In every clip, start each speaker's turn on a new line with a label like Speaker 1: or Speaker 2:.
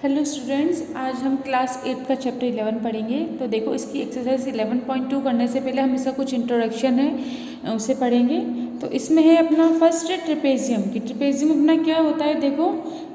Speaker 1: Hello students, आज हम class 8 का चैप्टर 11 पढ़ेंगे। तो देखो, इसकी एक्सरसाइज 11.2 करने से पहले हम इसका कुछ इंट्रोडक्शन है उसे पढ़ेंगे। तो इसमें है अपना फर्स्ट ट्रिपेजियम कि ट्रिपेजियम अपना क्या होता है। देखो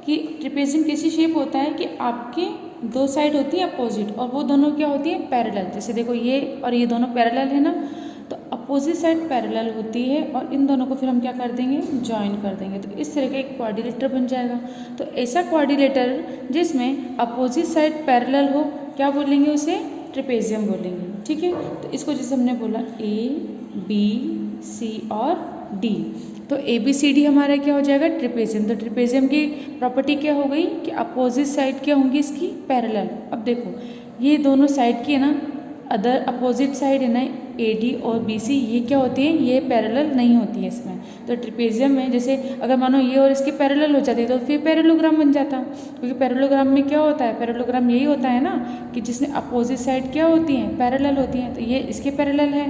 Speaker 1: कि ट्रिपेजियम कैसी शेप होता है कि आपके दो साइड होती है अपोजिट और वो दोनों क्या होती है पैरेलल। जैसे देखो ये और ये दोनों पैरेलल है ना, तो अपोजिट साइड पैरेलल होती है और इन दोनों को फिर हम क्या कर देंगे, ज्वाइन कर देंगे। तो इस तरह का एक क्वाड्रिलेटर बन जाएगा। तो ऐसा क्वाड्रिलेटर जिसमें अपोजिट साइड पैरेलल हो, क्या बोलेंगे उसे, ट्रिपेजियम बोलेंगे। ठीक है, तो इसको जैसे हमने बोला ए बी सी और डी, तो ए बी सी डी हमारा क्या हो जाएगा, ट्रिपेजियम। तो ट्रिपेजियम की प्रॉपर्टी क्या हो गई कि अपोजिट साइड क्या होंगी इसकी, पैरेलल। अब देखो ये दोनों साइड की है ना, अदर अपोजिट साइड है ना ए डी और बी सी, ये क्या होती है, ये पैरेलल नहीं होती है इसमें। तो ट्रिपेजियम में जैसे अगर मानो ये और इसके पैरेलल हो जाती तो फिर पैरेललोग्राम बन जाता, क्योंकि पैरेललोग्राम में क्या होता है, पैरेललोग्राम यही होता है ना कि जिसमें अपोजिट साइड क्या होती हैं, पैरेलल होती हैं। तो ये इसके पैरेलल है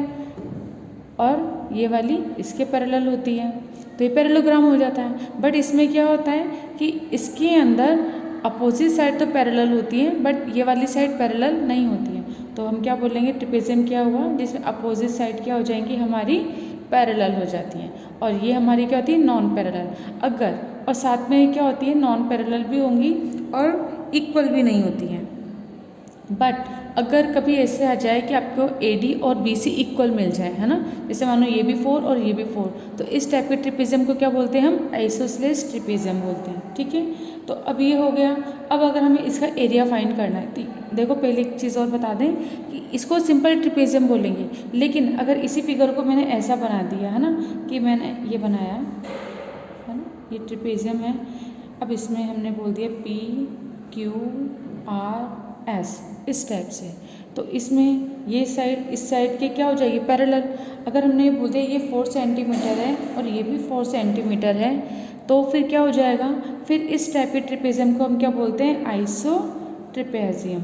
Speaker 1: और ये वाली इसके पैरेलल होती है, तो ये पैरेललोग्राम हो जाता है। बट इसमें क्या होता है कि इसके अंदर अपोजिट साइड तो पैरेलल होती है बट ये वाली साइड पैरेलल नहीं होती है। तो हम क्या बोलेंगे, ट्रिपेजियम क्या हुआ जिसमें अपोजिट साइड क्या हो जाएंगी, हमारी पैरेलल हो जाती हैं और ये हमारी क्या होती है, नॉन पैरेलल। अगर और साथ में क्या होती है, नॉन पैरेलल भी होंगी और इक्वल भी नहीं होती हैं। बट अगर कभी ऐसे आ जाए कि आपको ए डी और बी सी इक्वल मिल जाए, है ना, जैसे मानो ये भी 4 और ये भी 4, तो इस टाइप के ट्रिपेजियम को क्या बोलते हैं, हम आइसोसेलेस ट्रिपेजियम बोलते हैं। ठीक है, तो अब ये हो गया। अब अगर हमें इसका एरिया फाइंड करना है तो देखो पहले एक चीज़ और बता दें कि इसको सिंपल ट्रिपेजियम बोलेंगे, लेकिन अगर इसी फिगर को मैंने ऐसा बना दिया है ना कि मैंने ये बनाया है ना, ये ट्रिपेजियम है। अब इसमें हमने बोल दिया पी क्यू आर एस, इस टाइप से, तो इसमें ये साइड इस साइड के क्या हो जाएगी, पैरेलल। अगर हमने बोल दिया ये 4 सेंटीमीटर है और ये भी 4 सेंटीमीटर है, तो फिर क्या हो जाएगा, फिर इस टाइप के ट्रिपेजियम को हम क्या बोलते हैं, आइसो ट्रिपेजियम।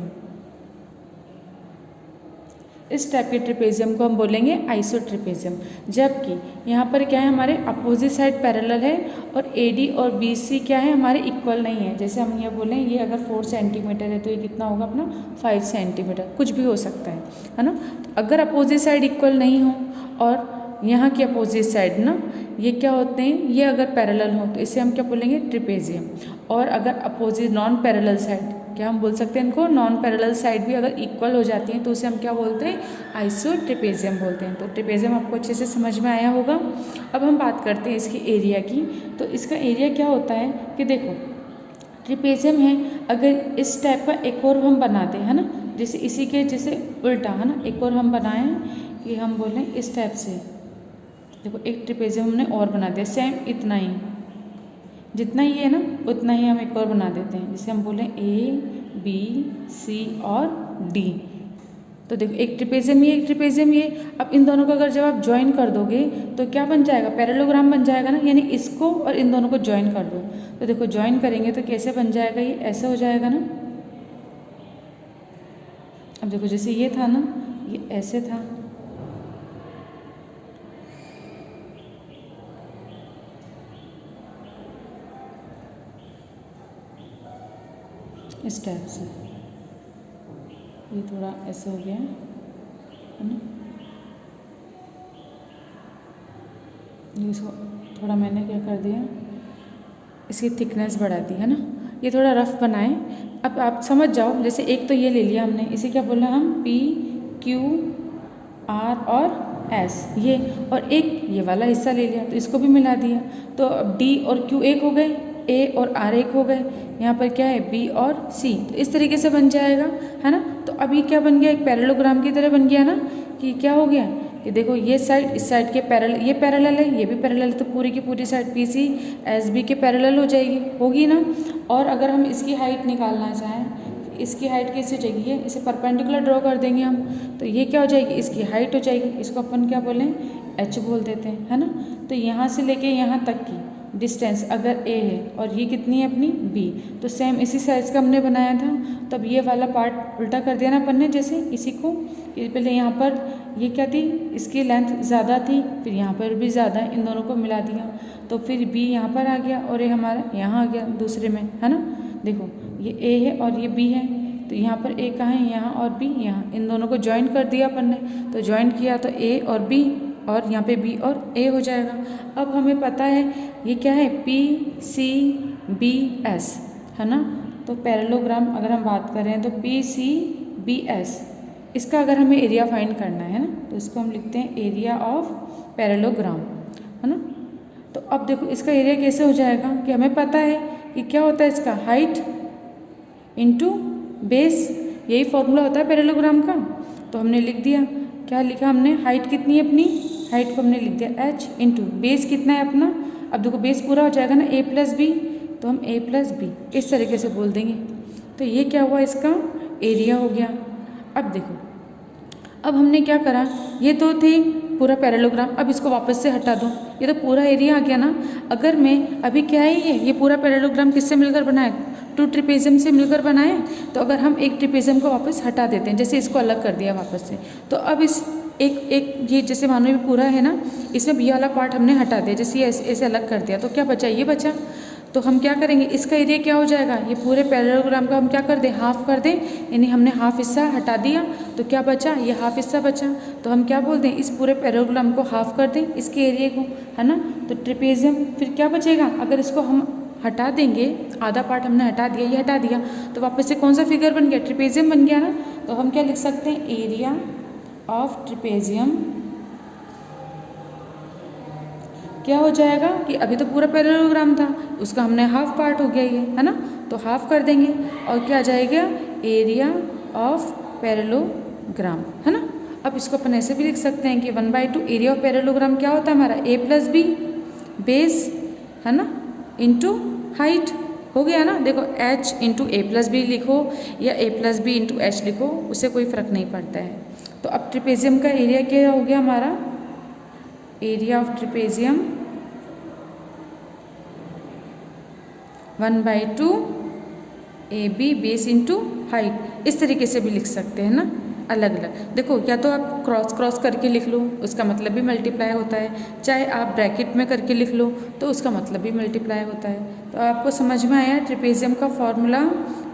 Speaker 1: इस टाइप के ट्रिपेजियम को हम बोलेंगे आइसो ट्रिपेजियम। जबकि यहाँ पर क्या है, हमारे अपोजिट साइड पैरेलल है और ए डी और बी सी क्या है, हमारे इक्वल नहीं है। जैसे हम ये बोलें ये अगर 4 सेंटीमीटर है तो ये कितना होगा अपना 5 सेंटीमीटर, कुछ भी हो सकता है ना। अगर अपोजिट साइड इक्वल नहीं हो और यहाँ की अपोजिट साइड ना ये क्या होते हैं, ये अगर पैरेलल हो तो इसे हम क्या बोलेंगे, ट्रिपेजियम। और अगर अपोजिट नॉन पैरेलल साइड, क्या हम बोल सकते हैं इनको, नॉन पैरेलल साइड भी अगर इक्वल हो जाती हैं तो उसे हम क्या बोलते हैं, आइसो ट्रिपेजियम बोलते हैं। तो ट्रिपेजियम आपको अच्छे से समझ में आया होगा। अब हम बात करते हैं इसकी एरिया की। तो इसका एरिया क्या होता है कि देखो ट्रिपेजियम है, अगर इस टाइप का एक और हम बनाते हैं, है ना, जैसे इसी के जैसे उल्टा, है ना, एक और हम बनाएं कि हम बोलें इस टाइप से। देखो एक ट्रिपेजियम हमने और बना दिया, सेम इतना ही, जितना ही है ना उतना ही हम एक और बना देते हैं। जैसे हम बोलें ए बी सी और डी, तो देखो एक ट्रिपेजियम ये एक ट्रिपेजियम ये। अब इन दोनों को अगर जब आप ज्वाइन कर दोगे तो क्या बन जाएगा, पैरेललोग्राम बन जाएगा ना, यानी इसको और इन दोनों को ज्वाइन कर दो। तो देखो ज्वाइन करेंगे तो कैसे बन जाएगा, ये ऐसे हो जाएगा ना। अब देखो जैसे ये था ना, ये ऐसे था, इस टाइप से, ये थोड़ा ऐसे हो गया है ना। इसको थोड़ा मैंने क्या कर दिया, इसकी थिकनेस बढ़ा दी है ना, ये थोड़ा रफ बनाए। अब आप समझ जाओ, जैसे एक तो ये ले लिया हमने, इसे क्या बोला हम, पी क्यू आर और एस ये, और एक ये वाला हिस्सा ले लिया तो इसको भी मिला दिया। तो अब डी और क्यू एक हो गए, ए और आर एक हो गए, यहाँ पर क्या है बी और सी, तो इस तरीके से बन जाएगा, है ना। तो अभी क्या बन गया, एक पैरेललोग्राम की तरह बन गया ना, कि क्या हो गया कि देखो ये साइड इस साइड के पैरेलल, ये पैरेलल है ये भी पैरेलल है, तो पूरी की पूरी side P C S B के पैरेलल हो जाएगी, होगी ना। और अगर हम इसकी हाइट निकालना चाहें, इसकी हाइट कैसे हो जाएगी, ये इसे परपेंडिकुलर ड्रॉ कर देंगे हम, तो ये क्या हो जाएगी, इसकी हाइट हो जाएगी, इसको अपन क्या बोलें, एच बोल देते हैं, है ना। तो यहाँ से लेके यहाँ तक की डिस्टेंस अगर ए है और ये कितनी है अपनी बी, तो सेम इसी साइज़ का हमने बनाया था। तब ये वाला पार्ट उल्टा कर दिया ना अपन ने, जैसे इसी को पहले यहाँ पर ये क्या थी, इसकी लेंथ ज़्यादा थी, फिर यहाँ पर भी ज़्यादा है, इन दोनों को मिला दिया तो फिर बी यहाँ पर आ गया और ये हमारा यहाँ आ गया दूसरे में, है ना। देखो ये ए है और ये बी है, तो यहाँ पर ए कहाँ है, यहाँ, और बी यहाँ, इन दोनों को ज्वाइन कर दिया अपन ने, तो ज्वाइन किया तो ए और बी, और यहाँ पे बी और ए हो जाएगा। अब हमें पता है ये क्या है, पी सी बी एस, है ना। तो पैरेललोग्राम अगर हम बात करें तो पी सी बी एस, इसका अगर हमें एरिया फाइंड करना है ना, तो इसको हम लिखते हैं एरिया ऑफ पैरेललोग्राम, है ना। तो अब देखो इसका एरिया कैसे हो जाएगा कि हमें पता है कि क्या होता है इसका, हाइट इंटू बेस, यही फॉर्मूला होता है पैरेललोग्राम का। तो हमने लिख दिया, क्या लिखा हमने, हाइट कितनी है अपनी, हाइट को हमने लिख दिया h इंटू बेस कितना है अपना। अब देखो बेस पूरा हो जाएगा ना a प्लस बी, तो हम a प्लस बी इस तरीके से बोल देंगे। तो ये क्या हुआ, इसका एरिया हो गया। अब देखो, अब हमने क्या करा, ये तो थे पूरा पैरेललोग्राम, अब इसको वापस से हटा दो, ये तो पूरा एरिया आ गया ना। अगर मैं अभी क्या है, ये पूरा पैरेललोग्राम किससे मिलकर बना है, टू ट्रिपेजियम से मिलकर बनाए। तो अगर हम एक ट्रिपेजियम को वापस हटा देते हैं, जैसे इसको अलग कर दिया वापस से, तो अब इस एक ये जैसे मानो ये पूरा है ना, इसमें बी वाला पार्ट हमने हटा दिया, जैसे ये ऐसे अलग कर दिया, तो क्या बचा, ये बचा। तो हम क्या करेंगे, इसका एरिया क्या हो जाएगा, ये पूरे पैरेललोग्राम का हम क्या कर दें, हाफ कर दें, यानी हमने हाफ हिस्सा हटा दिया, तो क्या बचा, ये हाफ हिस्सा बचा। तो हम क्या बोल दें, इस पूरे पैरेललोग्राम को हाफ कर दें, इसके एरिया को, है ना। तो ट्रिपेजियम फिर क्या बचेगा, अगर इसको हम हटा देंगे, आधा पार्ट हमने हटा दिया, ये हटा दिया, तो वापस से कौन सा फिगर बन गया, ट्रिपेजियम बन गया ना। तो हम क्या लिख सकते हैं, एरिया ऑफ ट्रिपेजियम क्या हो जाएगा कि अभी तो पूरा पैरेललोग्राम था, उसका हमने हाफ पार्ट हो गया ये, है ना। तो हाफ कर देंगे और क्या आ जाएगा, एरिया ऑफ पैरेललोग्राम, है ना। अब इसको अपन ऐसे भी लिख सकते हैं कि 1/2 एरिया ऑफ पैरेललोग्राम क्या होता है हमारा, a प्लस बी बेस, है ना, इंटू हाइट, हो गया ना। देखो h into A plus B लिखो या a plus B into H लिखो, उससे कोई फ़र्क नहीं पड़ता है। तो अब ट्रिपेजियम का एरिया क्या हो गया हमारा, area of trapezium 1/2 A B base into height, इस तरीके से भी लिख सकते हैं ना, अलग अलग। देखो या तो आप क्रॉस क्रॉस करके लिख लो, उसका मतलब भी मल्टीप्लाई होता है, चाहे आप ब्रैकेट में करके लिख लो तो उसका मतलब भी मल्टीप्लाई होता है। तो आपको समझ में आया ट्रिपेजियम का फॉर्मूला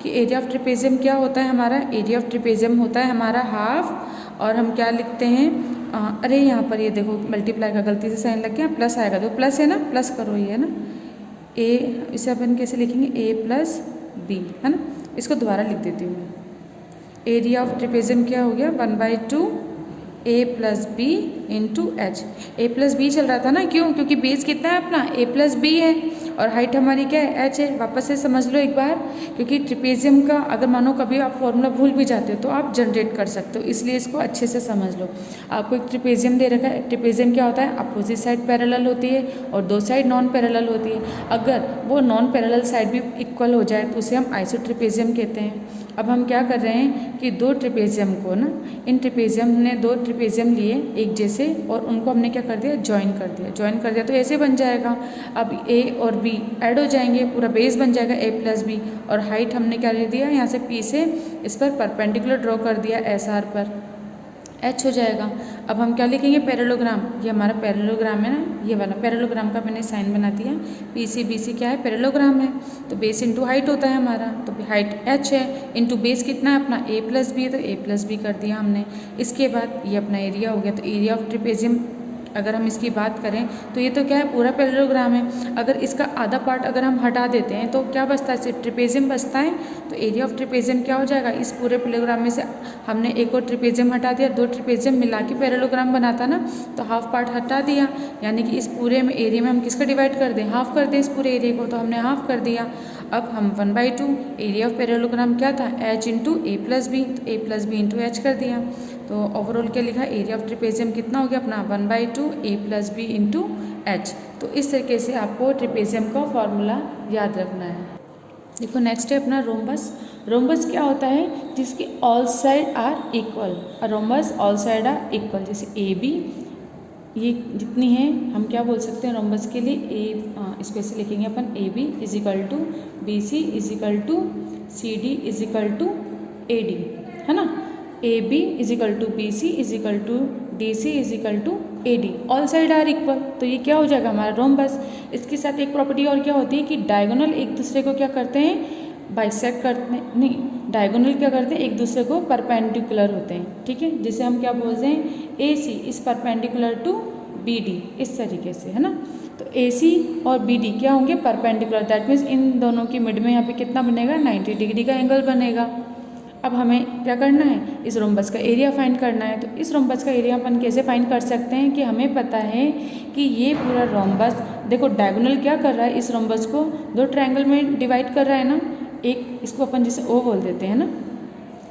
Speaker 1: कि एरिया ऑफ ट्रिपेजियम क्या होता है हमारा, एरिया ऑफ ट्रिपेजियम होता है हमारा हाफ, और हम क्या लिखते हैं, अरे यहाँ पर ये देखो मल्टीप्लाई का गलती से साइन लग गया, प्लस आएगा, तो प्लस है ना, प्लस करो ये, है ना। ए, इसे अपन कैसे लिखेंगे, ए प्लस बी, है ना। इसको दोबारा लिख देती हूँ मैं, एरिया ऑफ ट्रिपेजियम क्या हो गया, 1/2 ए प्लस बी इंटू एच। ए प्लस बी चल रहा था ना, क्यों, क्योंकि बेस कितना है अपना, ए प्लस बी है, और हाइट हमारी क्या है, एच है। वापस से समझ लो एक बार, क्योंकि ट्रिपेजियम का अगर मानो कभी आप फॉर्मूला भूल भी जाते हो तो आप जनरेट कर सकते हो, इसलिए इसको अच्छे से समझ लो। आपको एक ट्रिपेजियम दे रखा है, ट्रिपेजियम क्या होता है, अपोजिट साइड पैरेलल होती है और दो साइड नॉन पैरेलल होती है। अगर वो नॉन पैरेलल साइड भी इक्वल हो जाए तो उसे हम आइसोट्रिपेजियम कहते हैं। अब हम क्या कर रहे हैं कि दो ट्रिपेजियम को ना, इन ट्रिपेजियम ने दो ट्रिपेजियम लिए एक जैसे, और उनको हमने क्या कर दिया, ज्वाइन कर दिया, ज्वाइन कर दिया तो ऐसे बन जाएगा। अब ए और बी ऐड हो जाएंगे, पूरा बेस बन जाएगा a प्लस बी, और हाइट हमने क्या ले दिया, यहाँ से p से इस पर परपेंडिकुलर ड्रॉ कर दिया एस आर पर, h हो जाएगा। अब हम क्या लिखेंगे, पैरेललोग्राम, ये हमारा पैरेललोग्राम है ना, ये वाला पैरेललोग्राम का मैंने साइन बना दिया, पी सी बी सी क्या है, पैरेललोग्राम है। तो बेस इंटू हाइट होता है हमारा, तो हाइट h है, इंटू बेस कितना है अपना, a प्लस बी है, तो a प्लस बी कर दिया हमने। इसके बाद ये अपना एरिया हो गया। तो एरिया ऑफ ट्रिपेजियम अगर हम इसकी बात करें तो ये तो क्या है, पूरा पैरेललोग्राम है। अगर इसका आधा पार्ट अगर हम हटा देते हैं तो क्या बचता है, सिर्फ ट्रिपेजियम बचता है। तो एरिया ऑफ ट्रिपेजियम क्या हो जाएगा, इस पूरे पैरेललोग्राम में से हमने एक और ट्रिपेजियम हटा दिया, दो ट्रिपेजियम मिला के पैरेललोग्राम बनाता ना, तो हाफ पार्ट हटा दिया, यानी कि इस पूरे में एरिया में हम किसका डिवाइड कर दें, हाफ कर दें इस पूरे एरिया को, तो हमने हाफ कर दिया। अब हम 1/2 एरिया ऑफ पैरेललोग्राम क्या था, h into A plus B, तो ए प्लस बी इंटू एच कर दिया। तो ओवरऑल क्या लिखा, एरिया ऑफ ट्रिपेजियम कितना हो गया अपना, 1/2 ए प्लस बी इंटू एच। तो इस तरीके से आपको ट्रिपेजियम का फॉर्मूला याद रखना है। देखो नेक्स्ट है अपना रोम्बस। रोम्बस क्या होता है, जिसके all side are equal, rhombus all side are equal, जैसे ए बी ये जितनी है हम क्या बोल सकते हैं रोम्बस के लिए, ए स्पेशल लिखेंगे अपन, A B is equal to B C is equal to C D is equal to A D, है ना। A B is equal to B C is equal to D C is equal to A D, all side are equal, तो ये क्या हो जाएगा हमारा rhombus. इसके साथ एक प्रॉपर्टी और क्या होती है कि डायगोनल एक दूसरे को क्या करते हैं, बाइसेक्ट करते हैं, नहीं डायगोनल क्या करते हैं, एक दूसरे को परपेंडिकुलर होते हैं, ठीक है, जिसे हम क्या बोलते हैं AC is perpendicular to BD, इस तरीके से, है ना। तो AC और BD क्या होंगे, परपेंडिकुलर, दैट मीन्स इन दोनों की मिड में यहाँ पे कितना बनेगा, 90 डिग्री का एंगल बनेगा। अब हमें क्या करना है, इस रोम्बस का एरिया फाइंड करना है। तो इस रोम्बस का एरिया अपन कैसे फाइंड कर सकते हैं कि हमें पता है कि ये पूरा रोम्बस, देखो डायगोनल क्या कर रहा है, इस रोम्बस को दो ट्रायंगल में डिवाइड कर रहा है ना, एक इसको अपन जैसे O बोल देते हैं ना,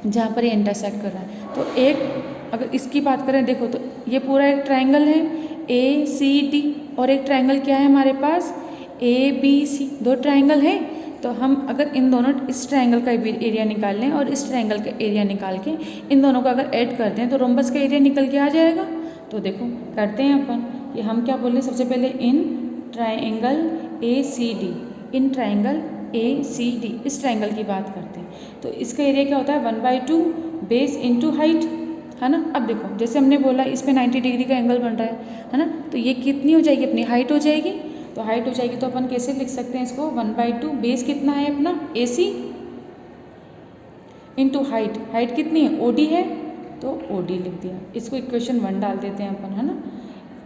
Speaker 1: जहाँ पर ये इंटरसेक्ट कर रहा है। तो एक अगर इसकी बात करें, देखो तो ये पूरा एक ट्रायंगल है ACD, और एक ट्रायंगल क्या है हमारे पास ABC, दो ट्रायंगल है। तो हम अगर इन दोनों, इस ट्रायंगल का एरिया निकाल लें और इस ट्रायंगल का एरिया निकाल के इन दोनों को अगर ऐड कर दें तो रोम्बस का एरिया निकल के आ जाएगा। तो देखो करते हैं अपन कि हम क्या बोल रहे हैं, सबसे पहले in triangle ACD, in triangle ACD, इस ट्रायंगल की बात करते हैं। तो इसका एरिया क्या होता है, 1/2 बेस इंटू हाइट, है ना। अब देखो जैसे हमने बोला इस पे 90 डिग्री का एंगल बन रहा है ना, तो ये कितनी हो जाएगी, अपनी हाइट हो जाएगी। तो हाइट हो जाएगी तो अपन कैसे लिख सकते हैं इसको, 1/2 बेस कितना है अपना AC इंटू हाइट, हाइट कितनी है OD है, तो OD लिख दिया। इसको इक्वेशन 1 डाल देते हैं अपन, है ना,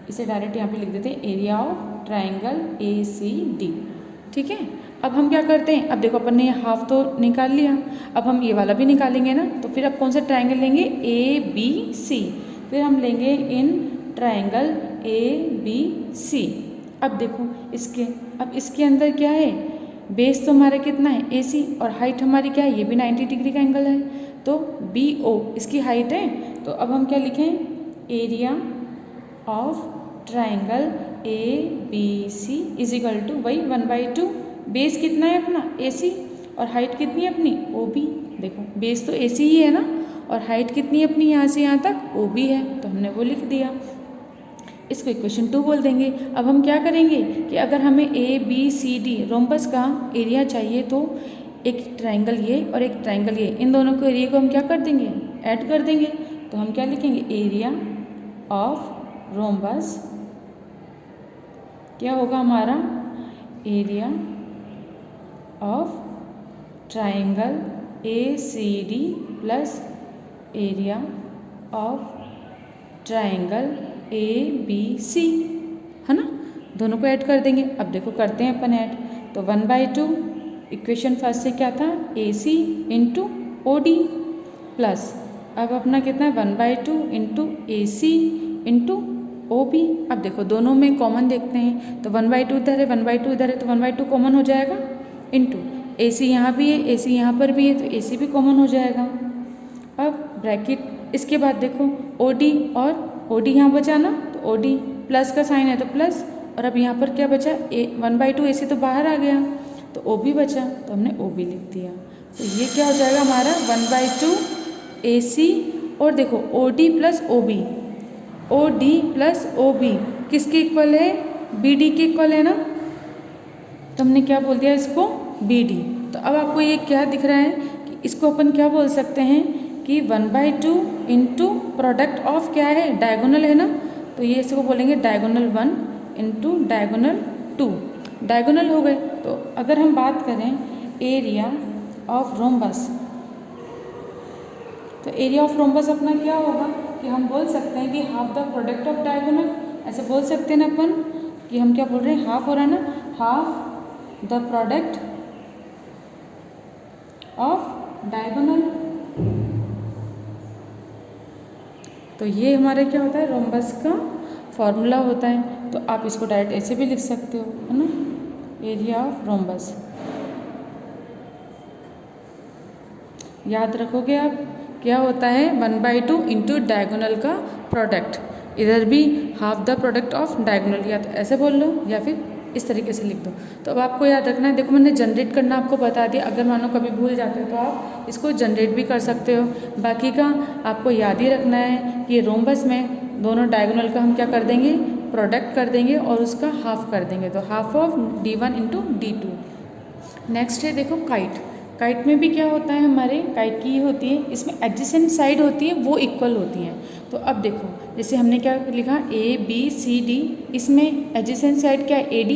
Speaker 1: इसे डायरेक्ट यहाँ पे लिख देते हैं एरिया ऑफ ट्रायंगल ACD, ठीक है। अब हम क्या करते हैं, अब देखो अपन ने हाफ तो निकाल लिया, अब हम ये वाला भी निकालेंगे ना। तो फिर अब कौन सा ट्रायंगल लेंगे, ABC, फिर हम लेंगे इन ट्रायंगल ABC। अब देखो इसके अंदर क्या है, बेस तो हमारा कितना है AC, और हाइट हमारी क्या है, ये भी 90 डिग्री का एंगल है, तो BO इसकी हाइट है। तो अब हम क्या लिखें, area of triangle ABC is equal to वही 1/2, बेस कितना है अपना AC, और हाइट कितनी है अपनी OB। देखो बेस तो AC ही है ना, और हाइट कितनी है अपनी, यहाँ से यहाँ तक OB है, तो हमने वो लिख दिया। इसको इक्वेशन 2 बोल देंगे। अब हम क्या करेंगे कि अगर हमें ABCD रोम्बस का एरिया चाहिए, तो एक ट्रायंगल ये और एक ट्रायंगल ये, इन दोनों के एरिया को हम क्या कर देंगे, ऐड कर देंगे। तो हम क्या लिखेंगे, एरिया ऑफ रोम्बस क्या होगा हमारा, area of triangle ACD plus area of triangle ABC, है ना, दोनों को ऐड कर देंगे। अब देखो करते हैं अपन ऐड, तो 1/2 इक्वेशन फर्स्ट से क्या था, AC इंटू OD प्लस अब अपना कितना है 1/2 इंटू AC इंटू OB। अब देखो दोनों में कॉमन देखते हैं, तो 1/2 इधर है, 1/2 इधर है, तो 1/2 कॉमन हो जाएगा, इंटू AC यहाँ भी है, AC यहाँ पर भी है, तो AC भी कॉमन हो जाएगा। अब ब्रैकेट, इसके बाद देखो OD और OD यहाँ बचा ना, तो OD प्लस का साइन है तो प्लस, और अब यहाँ पर क्या बचा, 1/2 AC तो बाहर आ गया, तो OB बचा, तो हमने OB लिख दिया। तो ये क्या हो जाएगा हमारा 1/2 AC, और देखो OD plus OB, OD plus OB किसके इक्वल है, BD के इक्वल है ना, तो हमने क्या बोल दिया इसको BD। तो अब आपको ये क्या दिख रहा है कि इसको अपन क्या बोल सकते हैं कि 1/2 इंटू प्रोडक्ट ऑफ क्या है, डायगोनल है ना, तो ये इसको बोलेंगे डायगोनल 1 इंटू डायगोनल 2, डायगोनल हो गए। तो अगर हम बात करें एरिया ऑफ रोम्बस, तो एरिया ऑफ रोम्बस अपना क्या होगा कि हम बोल सकते हैं कि half the product of diagonal, ऐसे बोल सकते हैं ना अपन कि हम क्या बोल रहे हैं, हाफ हो रहा है ना, half the product of diagonal. तो ये हमारे क्या होता है, रोम्बस का फॉर्मूला होता है। तो आप इसको डायरेक्ट ऐसे भी लिख सकते हो, है ना, एरिया ऑफ रोम्बस। याद रखोगे आप, क्या होता है 1/2 इंटू डायगोनल का प्रोडक्ट, इधर भी half the product of diagonal, या तो ऐसे बोल लो या फिर इस तरीके से लिख दो। तो अब आपको याद रखना है, देखो मैंने जनरेट करना आपको बता दिया, अगर मानो कभी भूल जाते हो तो आप इसको जनरेट भी कर सकते हो। बाकी का आपको याद ही रखना है कि रोम्बस में दोनों डायगोनल का हम क्या कर देंगे, प्रोडक्ट कर देंगे और उसका हाफ कर देंगे, तो half of D1 into D2। Next है देखो काइट, काइट में भी क्या होता है, हमारे काइट की ये होती है, इसमें एडजेसेंट साइड होती है वो इक्वल होती हैं। तो अब देखो जैसे हमने क्या लिखा ABCD, इसमें एडजेसेंट साइड क्या है AD,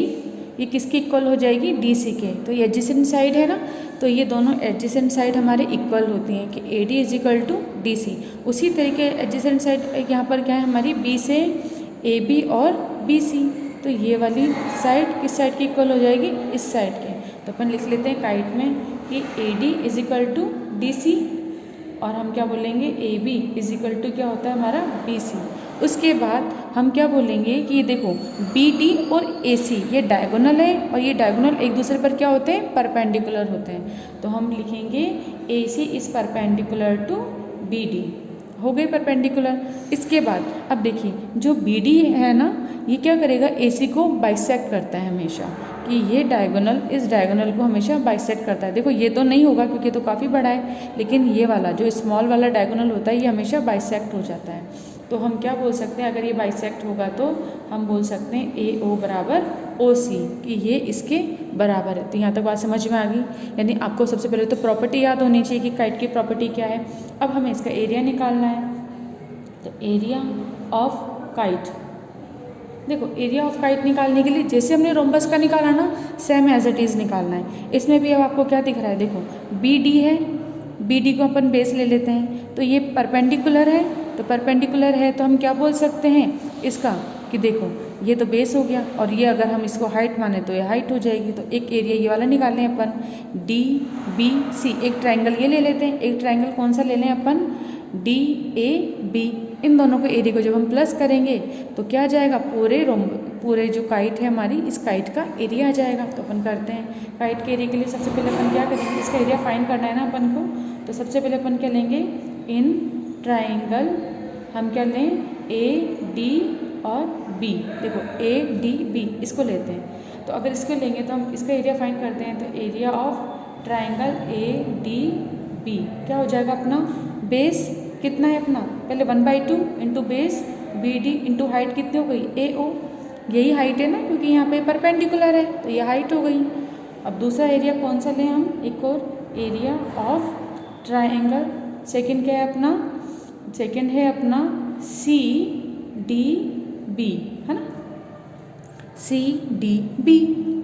Speaker 1: ये किसके इक्वल हो जाएगी DC के, तो ये एडजेसेंट साइड है ना, तो ये दोनों एडजेसेंट साइड हमारे इक्वल होती हैं कि AD is equal to DC। उसी तरीके एडजेसेंट साइड यहाँ पर क्या है हमारी B से AB और BC, तो ये वाली साइड किस साइड की इक्वल हो जाएगी, इस साइड के। तो अपन लिख लेते हैं काइट में कि AD is equal to DC और हम क्या बोलेंगे AB इज इक्वल टू क्या होता है हमारा BC। उसके बाद हम क्या बोलेंगे कि ये देखो BD और AC ये डायगोनल है और ये डायगोनल एक दूसरे पर क्या होते हैं, परपेंडिकुलर होते हैं। तो हम लिखेंगे AC is perpendicular to BD, हो गई परपेंडिकुलर। इसके बाद अब देखिए जो BD है ना ये क्या करेगा, AC को बाइसेक्ट करता है हमेशा, कि ये डायगोनल इस डायगोनल को हमेशा बाइसेक्ट करता है। देखो ये तो नहीं होगा क्योंकि तो काफ़ी बड़ा है, लेकिन ये वाला जो स्मॉल वाला डायगोनल होता है ये हमेशा बाइसेक्ट हो जाता है। तो हम क्या बोल सकते हैं, अगर ये बाइसेक्ट होगा तो हम बोल सकते हैं AO बराबर OC, कि ये इसके बराबर है। तो यहाँ तक बात समझ में आ गई। यानी आपको सबसे पहले तो प्रॉपर्टी याद होनी चाहिए कि काइट की प्रॉपर्टी क्या है। अब हमें इसका एरिया निकालना है, तो एरिया ऑफ काइट, देखो एरिया ऑफ काइट निकालने के लिए जैसे हमने रोम्बस का निकाला ना, सेम एज इट इज़ निकालना है। इसमें भी अब आपको क्या दिख रहा है, देखो BD है, BD को अपन बेस ले लेते हैं, तो ये परपेंडिकुलर है, तो परपेंडिकुलर है तो हम क्या बोल सकते हैं इसका, कि देखो ये तो बेस हो गया और ये अगर हम इसको हाइट माने तो ये हाइट हो जाएगी। तो एक एरिया ये वाला निकाल लें अपन, DBC, एक ट्राइंगल ये ले लेते हैं। एक ट्राइंगल कौन सा ले लें अपन, DAB। इन दोनों को एरिया को जब हम प्लस करेंगे तो क्या आ जाएगा, पूरे जो काइट है हमारी, इस काइट का एरिया आ जाएगा। तो अपन करते हैं काइट के एरिया के लिए सबसे पहले अपन क्या करेंगे, इसका एरिया फाइंड करना है ना अपन को। तो सबसे पहले अपन क्या लेंगे, इन ट्राइंगल हम क्या लें AD और B, देखो ADB इसको लेते हैं। तो अगर इसको लेंगे तो हम इसका एरिया फाइंड करते हैं। तो एरिया ऑफ ट्राइंगल ADB क्या हो जाएगा अपना, बेस कितना है अपना, पहले 1/2 into base BD into height कितनी हो गई AO, यही हाइट है ना क्योंकि यहाँ पे परपेंडिकुलर है तो ये हाइट हो गई। अब दूसरा एरिया कौन सा लें हम, एक और एरिया ऑफ ट्राइंगल, सेकंड क्या है अपना, सेकंड है अपना CDB, है ना, CDB।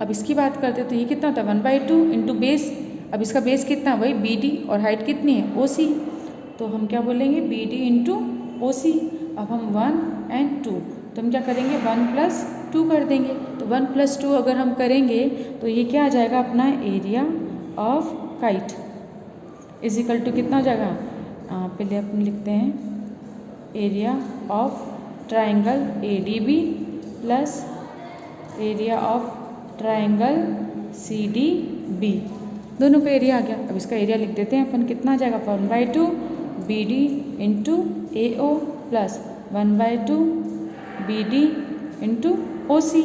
Speaker 1: अब इसकी बात करते हैं तो ये कितना होता है 1/2 इंटू बेस, अब इसका बेस कितना है वही BD और हाइट कितनी है OC, तो हम क्या बोलेंगे BD इंटू OC। अब हम 1 और 2, तो हम क्या करेंगे 1 + 2 कर देंगे। तो 1 + 2 अगर हम करेंगे तो ये क्या आ जाएगा अपना area of kite is equal to कितना हो जाएगा, पहले अपन लिखते हैं area of triangle ADB plus area of triangle CDB, दोनों पे एरिया आ गया। अब इसका एरिया लिख देते हैं अपन, कितना आ जाएगा 1/2 BD into AO plus 1/2 BD into OC।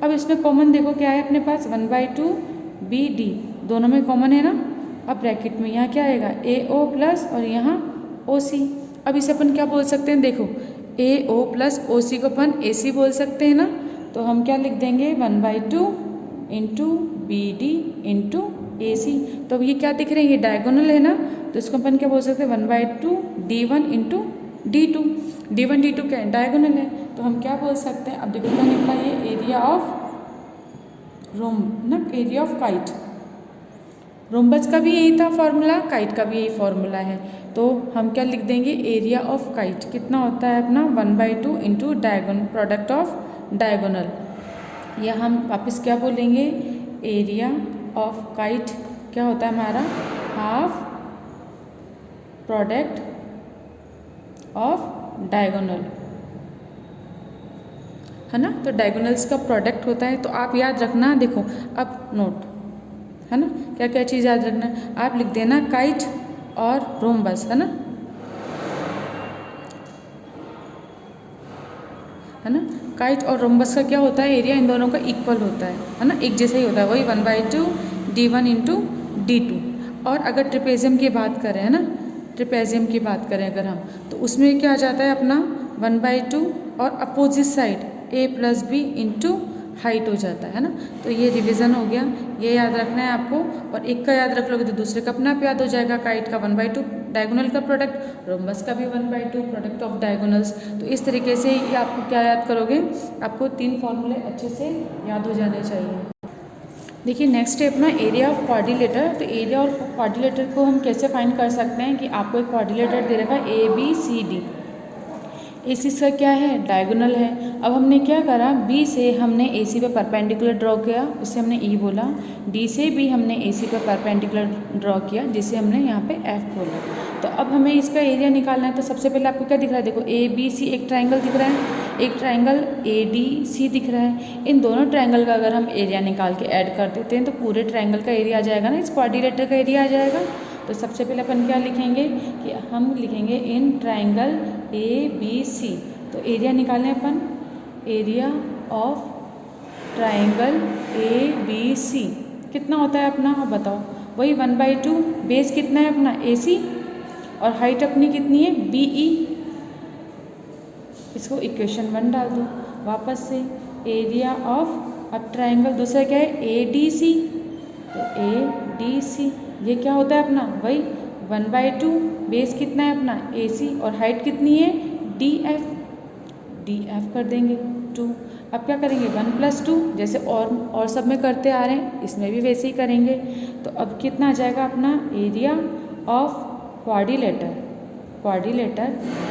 Speaker 1: अब इसमें कॉमन देखो क्या है अपने पास, 1/2 BD दोनों में कॉमन है ना। अब ब्रैकेट में यहाँ क्या आएगा AO प्लस और यहाँ OC। अब इसे अपन क्या बोल सकते हैं, देखो AO प्लस OC को अपन AC बोल सकते हैं ना। तो हम क्या लिख देंगे 1/2 इंटू BD इंटू AC। तो अब ये क्या दिख रहे हैं, ये डायगोनल है ना, तो इसको अपन क्या बोल सकते हैं 1/2 D1 into D2। D1 D2 क्या है, डायगोनल है, तो हम क्या बोल सकते हैं, अब देखो क्या निकला ये एरिया ऑफ रोम ना, एरिया ऑफ काइट। रोम्बस का भी यही था फॉर्मूला, काइट का भी यही फॉर्मूला है। तो हम क्या लिख देंगे एरिया ऑफ काइट कितना होता है अपना 1/2 into diagonal, product of diagonal, या हम वापस क्या बोलेंगे एरिया ऑफ काइट क्या होता है हमारा हाफ प्रोडक्ट ऑफ डायगोनल, है ना। तो डायगोनल्स का प्रोडक्ट होता है। तो आप याद रखना, देखो अब नोट है ना, क्या क्या चीज़ याद रखना, आप लिख देना काइट और रोम्बस, है ना, है ना। काइट और रोम्बस का क्या होता है, एरिया इन दोनों का इक्वल होता है ना, एक जैसा ही होता है, वही 1/2 D1 इंटू D2। और अगर ट्रिपेजियम की बात करें, है ना, ट्रिपेजियम की बात करें अगर हम, तो उसमें क्या आ जाता है अपना 1/2 और opposite side A plus B into height हो जाता है ना। तो ये रिवीजन हो गया, ये याद रखना है आपको। और एक का याद रख लोगे तो दूसरे का अपने आप याद हो जाएगा। काइट का 1/2 डायगोनल का प्रोडक्ट, रोम्बस का भी 1/2 प्रोडक्ट ऑफ डायगोनल्स। तो इस तरीके से ये आपको क्या याद करोगे, आपको 3 फॉर्मूले अच्छे से याद हो जाने चाहिए। देखिए नेक्स्ट है अपना एरिया ऑफ क्वाड्रिलेटर। तो एरिया ऑफ क्वाड्रिलेटर को हम कैसे फाइंड कर सकते हैं कि आपको एक क्वाड्रिलेटर दे रखा है ABCD। AC इसका क्या है, डायगोनल है। अब हमने क्या करा, B से हमने AC पे परपेंडिकुलर ड्रॉ किया, उससे हमने E बोला। D से भी हमने AC पे परपेंडिकुलर ड्रॉ किया, जिसे हमने यहाँ पे F बोला। तो अब हमें इसका एरिया निकालना है। तो सबसे पहले आपको क्या दिख रहा है, देखो ABC एक ट्राइंगल दिख रहा है, एक ट्राइंगल ADC दिख रहा है। इन दोनों ट्राइंगल का अगर हम एरिया निकाल के ऐड कर देते हैं तो पूरे ट्राइंगल का एरिया आ जाएगा ना, इस क्वाड्रिलेटर का एरिया आ जाएगा। तो सबसे पहले अपन क्या लिखेंगे कि हम लिखेंगे इन ट्राइंगल ABC। तो एरिया निकालें अपन, एरिया ऑफ ट्राइंगल ABC कितना होता है अपना, आप बताओ। वही 1/2, बेस कितना है अपना AC और हाइट अपनी कितनी है BE। इसको इक्वेशन 1 डाल दो वापस से। एरिया ऑफ अब ट्राइंगल दूसरा क्या है ADC। तो ADC ये क्या होता है अपना, वही 1/2, बेस कितना है अपना AC और हाइट कितनी है DF कर देंगे 2। अब क्या करेंगे 1 + 2, जैसे और सब में करते आ रहे हैं इसमें भी वैसे ही करेंगे। तो अब कितना आ जाएगा अपना एरिया ऑफ क्वाड्रिलेटर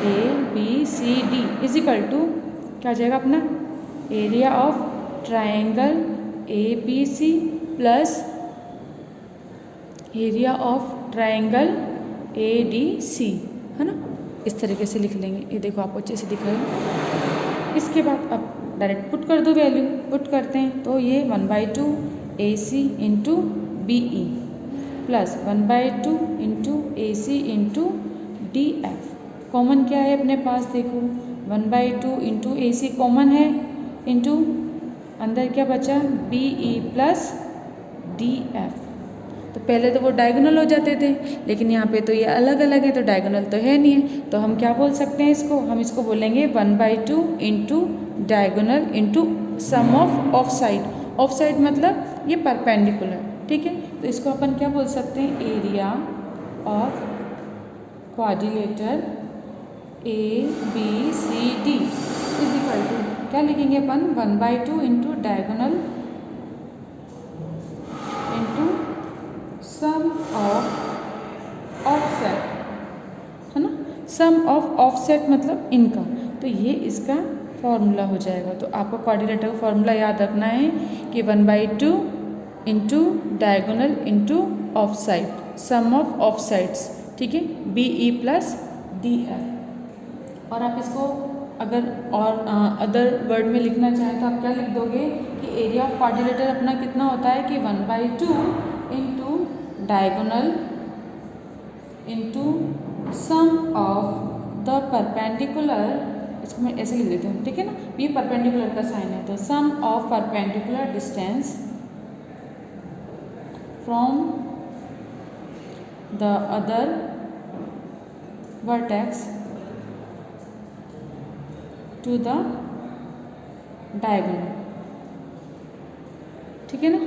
Speaker 1: ABCD = क्या आ जाएगा अपना area of triangle ABC plus area of triangle ADC, है ना। इस तरीके से लिख लेंगे। ये देखो आपको अच्छे से दिख रहा है। इसके बाद अब डायरेक्ट पुट कर दो, वैल्यू पुट करते हैं। तो ये 1/2 AC × BE plus 1/2 × AC × DF। Common क्या है अपने पास, देखो 1/2 × AC कॉमन है, इंटू अंदर क्या बचा BE प्लस DF। तो पहले तो वो डायगोनल हो जाते थे, लेकिन यहाँ पे तो ये अलग अलग है, तो डायगोनल तो है नहीं है। तो हम क्या बोल सकते हैं इसको, हम इसको बोलेंगे 1/2 × diagonal × sum of side. Of side मतलब ये परपेंडिकुलर, ठीक है। तो इसको अपन क्या बोल सकते हैं, एरिया ऑफ क्वाड्रिलेटर ABCD = क्या लिखेंगे अपन 1/2 × डायगोनल × सम ऑफ ऑफसेट, है ना। सम ऑफ ऑफसेट मतलब इनका। तो ये इसका फॉर्मूला हो जाएगा। तो आपको क्वाड्रिलेटर का फॉर्मूला याद रखना है कि 1/2 × diagonal × of side, sum of of sides, ठीक है, BE प्लस DF। और आप इसको अगर और अदर वर्ड में लिखना चाहें तो आप क्या लिख दोगे कि एरिया ऑफ क्वाड्रिलेटर अपना कितना होता है कि 1/2 × diagonal × sum of the perpendicular. इसको मैं ऐसे लिख देती हूँ, ठीक है ना, ये परपेंडिकुलर का साइन है। तो sum of perpendicular distance from the other vertex to the diagonal, ठीक है ना।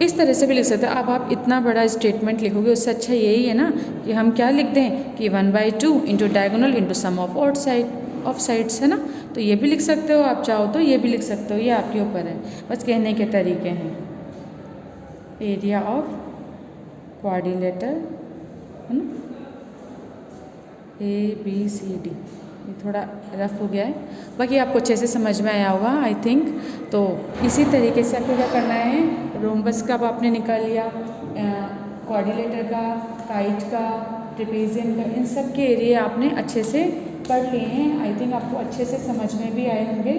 Speaker 1: इस तरह से भी लिख सकते हैं। अब आप इतना बड़ा स्टेटमेंट लिखोगे, उससे अच्छा यही है ना कि हम क्या लिख दें कि 1/2 × diagonal × sum of of sides, है ना। तो ये भी लिख सकते हो, आप चाहो तो ये भी लिख सकते हो, ये आपके ऊपर है, बस कहने के तरीके हैं। एरिया ऑफ क्वाड्रिलेटर, है ना, ABCD। ये थोड़ा रफ हो गया है, बाकी आपको अच्छे से समझ में आया होगा आई थिंक। तो इसी तरीके से आपको क्या करना है, रोम्बस का आपने निकाल लिया, क्वाड्रिलेटर का, काइट का, ट्रेपेजियम का, इन सब के एरिया आपने अच्छे से पढ़ लिए हैं। आई थिंक आपको अच्छे से समझ में भी आए होंगे।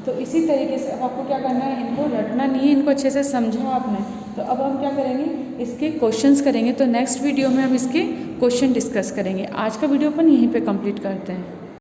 Speaker 1: तो इसी तरीके से अब आपको क्या करना है, इनको रटना नहीं है, इनको अच्छे से समझा आपने। तो अब हम क्या करेंगे, इसके क्वेश्चंस करेंगे। तो नेक्स्ट वीडियो में हम इसके क्वेश्चन डिस्कस करेंगे। आज का वीडियो अपन यहीं पे कंप्लीट करते हैं।